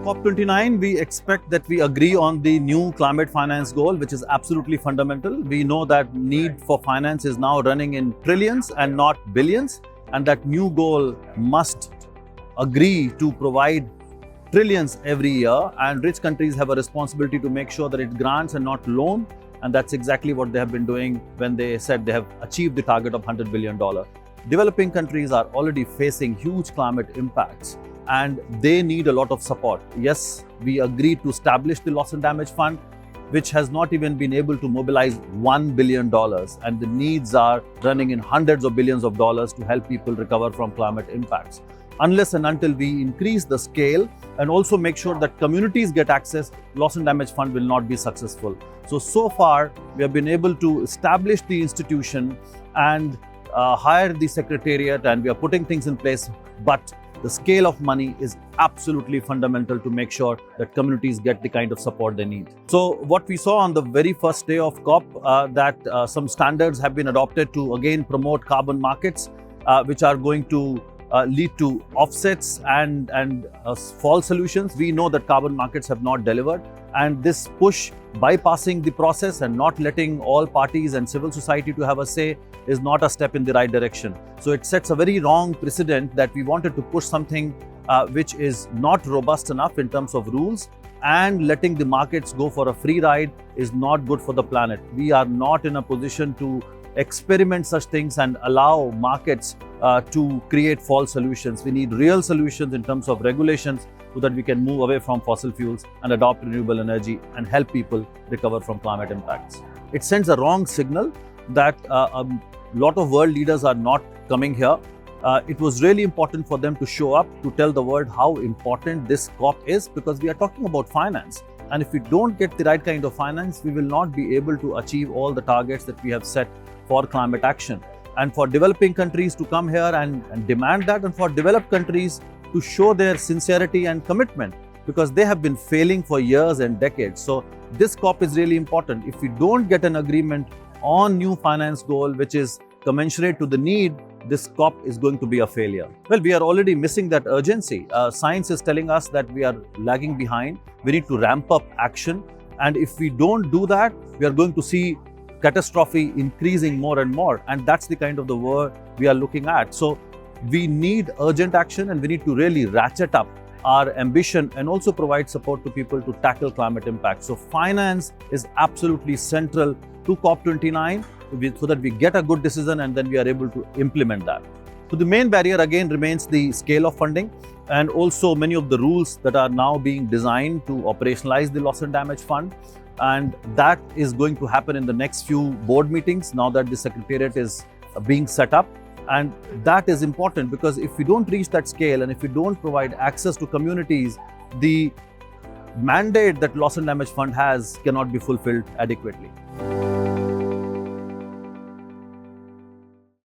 COP29, we expect that we agree on the new climate finance goal, which is absolutely fundamental. We know that need for finance is now running in trillions and not billions, and that new goal must agree to provide trillions every year, and rich countries have a responsibility to make sure that it grants and not loan, and that's exactly what they have been doing when they said they have achieved the target of $100 billion. Developing countries are already facing huge climate impacts, and they need a lot of support. Yes, we agreed to establish the Loss and Damage Fund, which has not even been able to mobilize $1 billion, and the needs are running in hundreds of billions of dollars to help people recover from climate impacts. Unless and until we increase the scale and also make sure that communities get access, Loss and Damage Fund will not be successful. So far, we have been able to establish the institution and hire the secretariat, and we are putting things in place, but the scale of money is absolutely fundamental to make sure that communities get the kind of support they need. So what we saw on the very first day of COP, that some standards have been adopted to again promote carbon markets, which are going to lead to offsets and fall solutions. We know that carbon markets have not delivered, and this push bypassing the process and not letting all parties and civil society to have a say is not a step in the right direction. So it sets a very wrong precedent that we wanted to push something which is not robust enough in terms of rules, and letting the markets go for a free ride is not good for the planet. We are not in a position to experiment such things and allow markets to create false solutions. We need real solutions in terms of regulations so that we can move away from fossil fuels and adopt renewable energy and help people recover from climate impacts. It sends a wrong signal that a lot of world leaders are not coming here. It was really important for them to show up to tell the world how important this COP is, because we are talking about finance. And if we don't get the right kind of finance, we will not be able to achieve all the targets that we have set for climate action. And for developing countries to come here and demand that, and for developed countries to show their sincerity and commitment, because they have been failing for years and decades. So this COP is really important. If we don't get an agreement on new finance goal, which is commensurate to the need, this COP is going to be a failure. Well, we are already missing that urgency. Science is telling us that we are lagging behind. We need to ramp up action. And if we don't do that, we are going to see catastrophe increasing more and more. And that's the kind of the world we are looking at. So we need urgent action, and we need to really ratchet up our ambition and also provide support to people to tackle climate impact. So finance is absolutely central to COP29 so that we get a good decision and then we are able to implement that. So the main barrier again remains the scale of funding, and also many of the rules that are now being designed to operationalize the Loss and Damage Fund. And that is going to happen in the next few board meetings now that the secretariat is being set up. And that is important, because if we don't reach that scale and if we don't provide access to communities, the mandate that Loss and Damage Fund has cannot be fulfilled adequately.